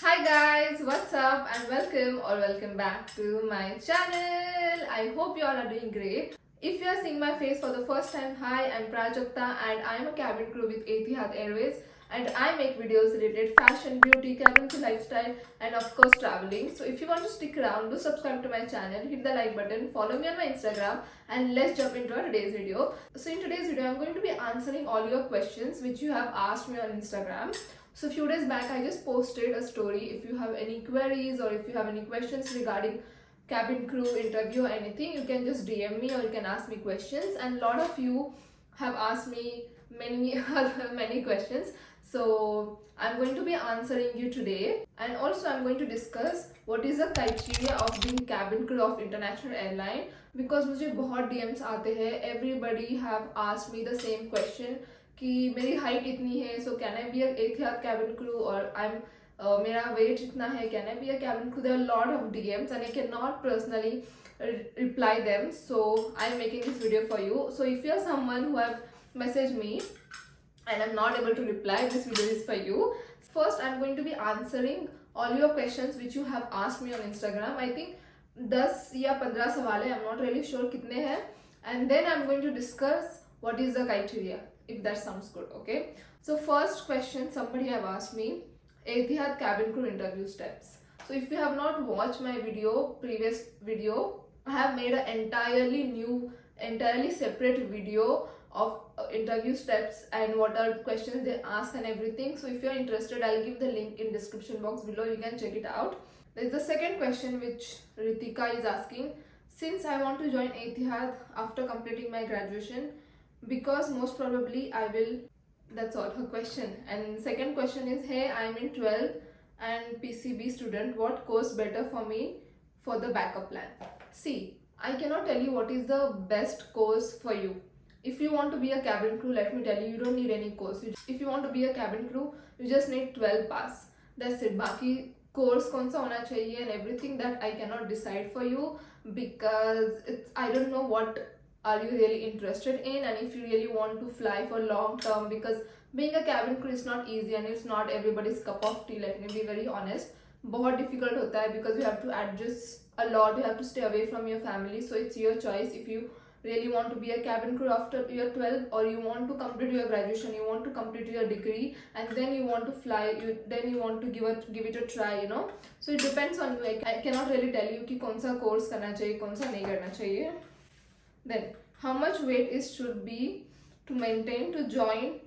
Hi guys, what's up and welcome back to my channel. I hope you all are doing great. If you are seeing my face for the first time, hi, I'm Prajakta and I'm a cabin crew with Etihad Airways and I make videos related fashion, beauty, cabin crew lifestyle and of course traveling. So if you want to stick around, do subscribe to my channel, hit the like button, follow me on my Instagram and let's jump into our today's video. So in today's video, I'm going to be answering all your questions which you have asked me on Instagram. So a few days back I just posted a story. If you have any queries or if you have any questions regarding cabin crew interview or anything, you can just DM me or you can ask me questions, and a lot of you have asked me many questions. So I'm going to be answering you today, and also I'm going to discuss what is the criteria of being cabin crew of international airline, because मुझे बहुत DMs आते हैं. Everybody have asked me the same question कि मेरी height इतनी है, so can I be Etihad cabin crew, और I am मेरा वेट इतना है, can I be a cabin crew. There are lot of DMs and I cannot personally reply them, so I'm making this video for you. So if you are someone who have messaged me and I'm not able to reply, this video is for you. First I'm going to be answering all your questions which you have asked me on Instagram. I think 10 या 15 सवाल है, I'm not really sure कितने हैं, and then I'm going to discuss what is the criteria, if that sounds good. Okay, so first question somebody have asked me, Etihad cabin crew interview steps. So if you have not watched my previous video, I have made an entirely separate video of interview steps and what are questions they ask and everything. So if you are interested, I'll give the link in description box below, you can check it out. There's the second question which Ritika is asking. Since I want to join Etihad after completing my graduation, because most probably I will. That's all her question. And second question is, hey, I'm in 12th and PCB student, what course better for me for the backup plan? See, I cannot tell you what is the best course for you. If you want to be a cabin crew, let me tell you, you don't need any course. If you want to be a cabin crew, you just need 12 pass. That's it. Baki course kaun sa hona chahiye and everything, that I cannot decide for you, because I don't know what are you really interested in, and if you really want to fly for long term, because being a cabin crew is not easy and it's not everybody's cup of tea. Let me be very honest, बहुत difficult होता है, because you have to adjust a lot, you have to stay away from your family. So it's your choice if you really want to be a cabin crew after your 12, or you want to complete your graduation, you want to complete your degree and then you want to fly, then you want to give it a try, you know. So it depends on you. I cannot really tell you कि कौन सा course करना चाहिए, कौन सा नहीं करना चाहिए. Then, how much weight should be to maintain to join?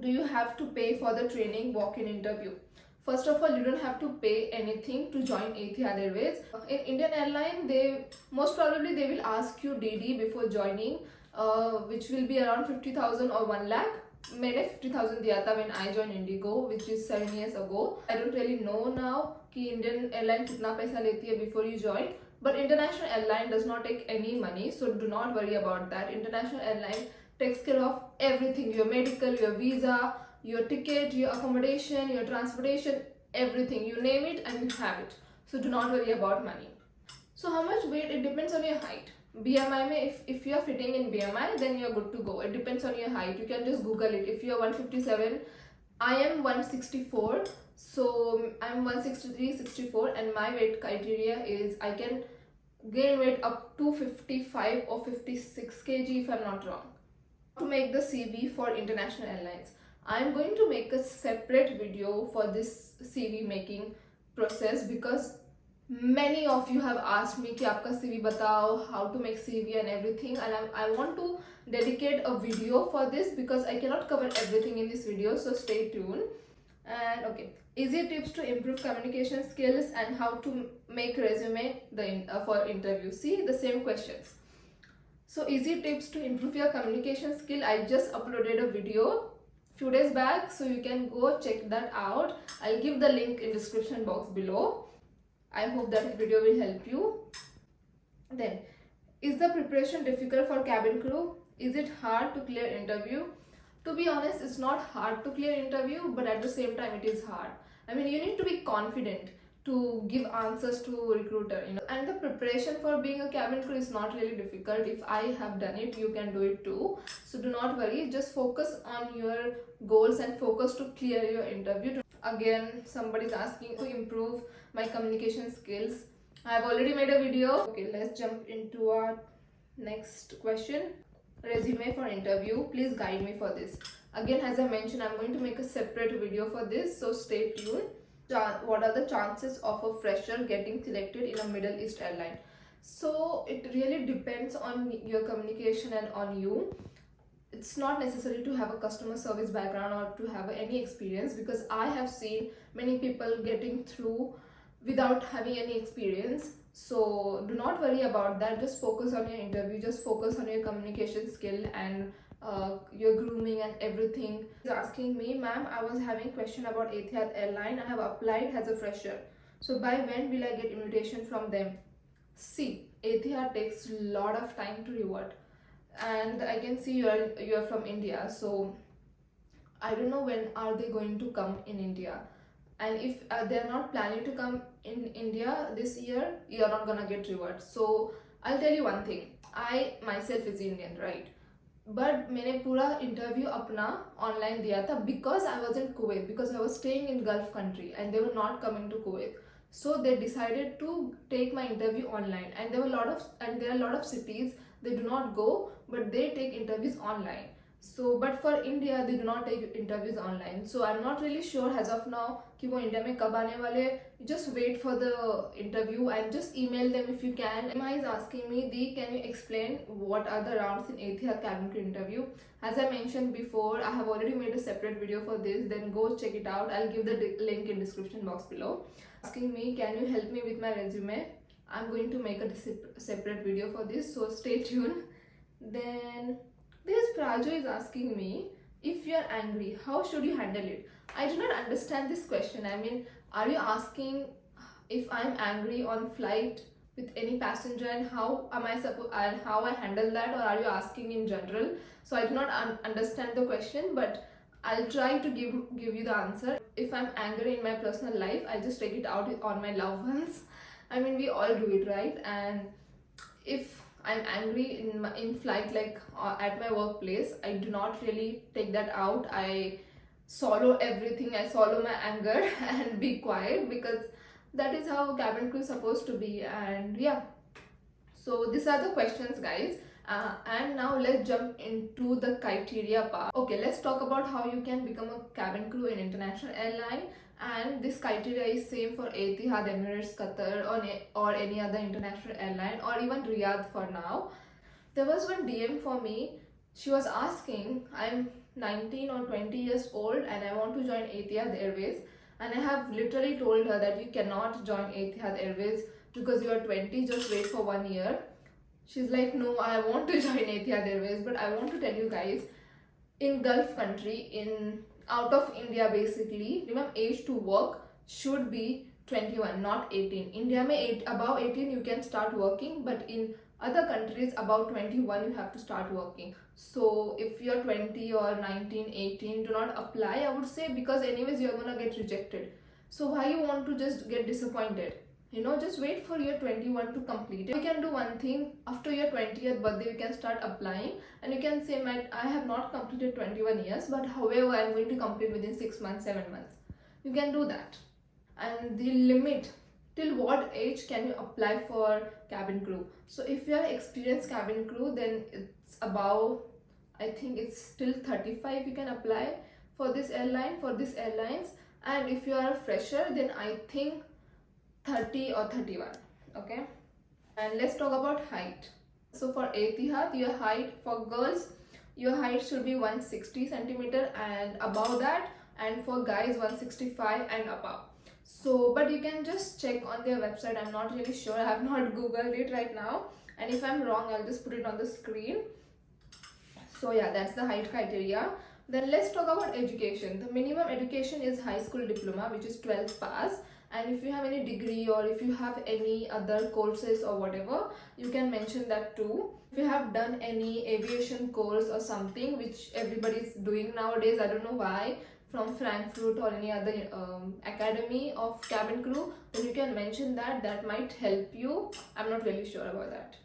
Do you have to pay for the training walk-in interview? First of all, you don't have to pay anything to join Etihad Airways. In Indian Airline, they most probably they will ask you DD before joining, which will be around 50,000 or 1 lakh. मैंने 50,000 दिया था when I joined Indigo, which is 7 years ago. I don't really know now कि Indian Airline कितना पैसा लेती है before you join. But international airline does not take any money, so do not worry about that. International airline takes care of everything: your medical, your visa, your ticket, your accommodation, your transportation, everything. You name it and you have it. So do not worry about money. So how much weight? It depends on your height. BMI में if you are fitting in BMI, then you are good to go. It depends on your height. You can just Google it. If you are 157, I am 164, so I'm 163, 64, and my weight criteria is I can gain weight up to 55 or 56 kg if I'm not wrong. To make the CV for international airlines, I'm going to make a separate video for this CV making process, because many of you have asked me कि आपका CV बताओ, how to make CV and everything, and I want to dedicate a video for this because I cannot cover everything in this video, so stay tuned. And okay, easy tips to improve communication skills and how to make resume for interview. See, the same questions. So easy tips to improve your communication skill, I just uploaded a video few days back, so you can go check that out. I'll give the link in description box below. I hope that video will help you. Then, is the preparation difficult for cabin crew? Is it hard to clear interview? To be honest, it's not hard to clear interview, but at the same time it is hard. I mean, you need to be confident to give answers to recruiter, you know. And the preparation for being a cabin crew is not really difficult. If I have done it, you can do it too. So do not worry, just focus on your goals and focus to clear your interview. Again, somebody's asking to improve my communication skills. I have already made a video. Okay, let's jump into our next question. Resume for interview. Please guide me for this. Again, as I mentioned, I'm going to make a separate video for this, so stay tuned. What are the chances of a fresher getting selected in a Middle East airline? So it really depends on your communication and on you. It's not necessary to have a customer service background or to have any experience, because I have seen many people getting through without having any experience. So do not worry about that. Just focus on your interview, just focus on your communication skill and your grooming and everything. He's asking me, ma'am, I was having question about Etihad airline. I have applied as a fresher, so by when will I get invitation from them? See, Etihad takes a lot of time to revert, and I can see you are from India, so I don't know when are they going to come in India. And if they're not planning to come in India this year, you're not gonna get reward. So I'll tell you one thing, I myself is Indian, right? But मैंने पूरा interview अपना online दिया था because I was in Kuwait, because I was staying in Gulf country and they were not coming to Kuwait. So they decided to take my interview online, and there are a lot of cities they do not go, but they take interviews online. So but for India they do not take interviews online. So I'm not really sure as of now कि वो India में कब आने वाले. Just wait for the interview and just email them if you can. Emma is asking me, Di, can you explain what are the rounds in Etihad cabin crew interview? As I mentioned before, I have already made a separate video for this, then go check it out. I'll give the link in description box below. Asking me, can you help me with my resume? I'm going to make a separate video for this, so stay tuned. Then this Praju is asking me, if you are angry, how should you handle it? I do not understand this question. I mean, are you asking if I'm angry on flight with any passenger and how am I supposed and how I handle that, or are you asking in general? So I do not understand the question, but I'll try to give you the answer. If I'm angry in my personal life, I just take it out on my loved ones. I mean, we all do it, right? And if I'm angry in flight, like at my workplace, I do not really take that out. I swallow everything. I swallow my anger and be quiet, because that is how cabin crew is supposed to be. And yeah, so these are the questions, guys. And now let's jump into the criteria part. Okay, let's talk about how you can become a cabin crew in international airline. And this criteria is same for Etihad, Emirates, Qatar, or any other international airline, or even Riyadh for now. There was one DM for me. She was asking, I'm 19 or 20 years old and I want to join Etihad Airways, and I have literally told her that you cannot join Etihad Airways because you are 20, just wait for 1 year. She's like, no, I want to join Etihad Airways. But I want to tell you guys, in Gulf country, out of India basically, minimum age to work should be 21, not 18. India mein above 18 you can start working, but in other countries above 21 you have to start working. So if you're 20 or 19, 18, do not apply, I would say, because anyways you're gonna get rejected. So why you want to just get disappointed? You know, just wait for your 21 to complete it. You can do one thing, after your 20th birthday you can start applying, and you can say, I have not completed 21 years, but however I am going to complete within 6 months, 7 months. You can do that. And the limit, till what age can you apply for cabin crew? So if you are experienced cabin crew, then it's above, I think it's till 35 you can apply for this airline, for these airlines. And if you are a fresher, then I think 30 or 31. Okay, and let's talk about height. So for Etihad, your height for girls, your height should be 160 centimeter and above that, and for guys 165 and above. So but you can just check on their website. I'm not really sure, I have not googled it right now, and if I'm wrong I'll just put it on the screen. So yeah, that's the height criteria. Then let's talk about education. The minimum education is high school diploma, which is 12th pass. And if you have any degree or if you have any other courses or whatever, you can mention that too. If you have done any aviation course or something, which everybody is doing nowadays, I don't know why, from Frankfurt or any other academy of cabin crew, then you can mention that. That might help you. I'm not really sure about that.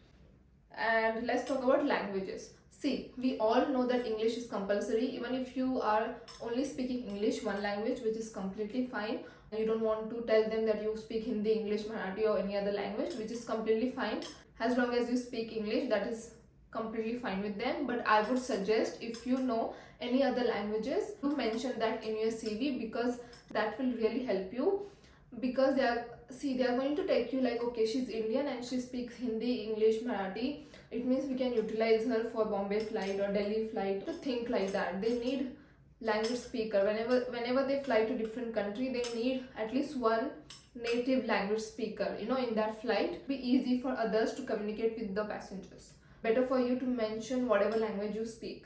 And let's talk about languages. See, we all know that English is compulsory. Even if you are only speaking English, one language, which is completely fine. You don't want to tell them that you speak Hindi, English, Marathi or any other language, which is completely fine. As long as you speak English, that is completely fine with them. But I would suggest, if you know any other languages, to mention that in your CV, because that will really help you. Because they are going to take you like, okay, she's Indian and she speaks Hindi, English, Marathi. It means we can utilize her for Bombay flight or Delhi flight. To think like that, they need language speaker. Whenever they fly to different country, they need at least one native language speaker, in that flight. Be easy for others to communicate with the passengers. Better for you to mention whatever language you speak.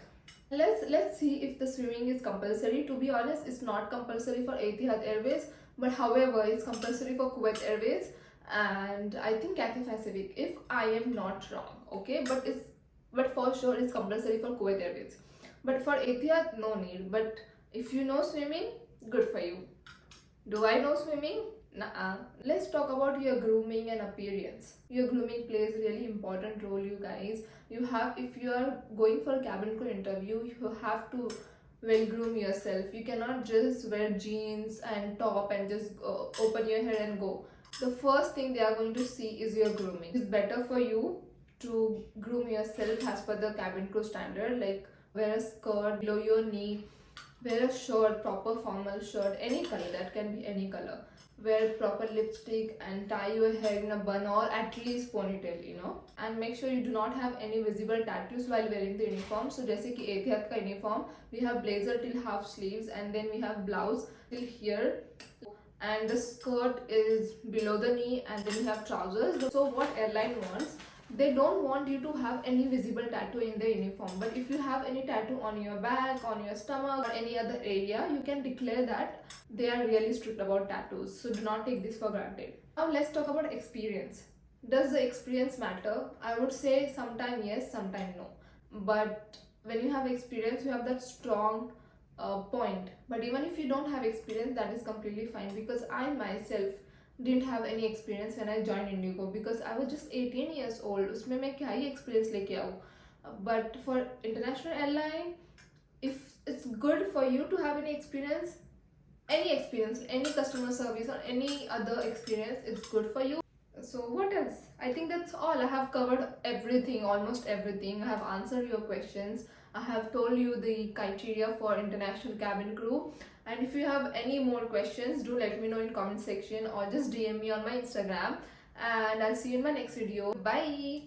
Let's see if the swimming is compulsory. To be honest, it's not compulsory for Etihad Airways, but however, it's compulsory for Kuwait Airways and I think Cathay Pacific, if I am not wrong. Okay, but for sure it's compulsory for Kuwait Airways. But for Etihad, no need. But if you know swimming, good for you. Do I know swimming? Nah. Let's talk about your grooming and appearance. Your grooming plays a really important role, you guys. If you are going for a cabin crew interview, you have to well groom yourself. You cannot just wear jeans and top and just open your hair and go. The first thing they are going to see is your grooming. It's better for you to groom yourself as per the cabin crew standard, like wear a skirt below your knee, wear a shirt, proper formal shirt, any color, that can be any color. Wear proper lipstick and tie your hair in a bun or at least ponytail, and make sure you do not have any visible tattoos while wearing the uniform. So जैसे कि Etihad का uniform, we have blazer till half sleeves and then we have blouse till here and the skirt is below the knee and then we have trousers. So what airline wants, they don't want you to have any visible tattoo in the uniform, but if you have any tattoo on your back, on your stomach or any other area, you can declare that. They are really strict about tattoos, so do not take this for granted. Now let's talk about experience. Does the experience matter? I would say sometime yes, sometime no. But when you have experience, you have that strong point. But even if you don't have experience, that is completely fine, because I myself didn't have any experience when I joined Indigo, because I was just 18 years old. उसमें मैं क्या ही experience लेके आऊँ? But for international airline, if it's good for you to have any experience, any customer service or any other experience, it's good for you. So what else? I think that's all. I have covered everything, almost everything. I have answered your questions. I have told you the criteria for international cabin crew. And if you have any more questions, do let me know in comment section or just DM me on my Instagram. And I'll see you in my next video. Bye!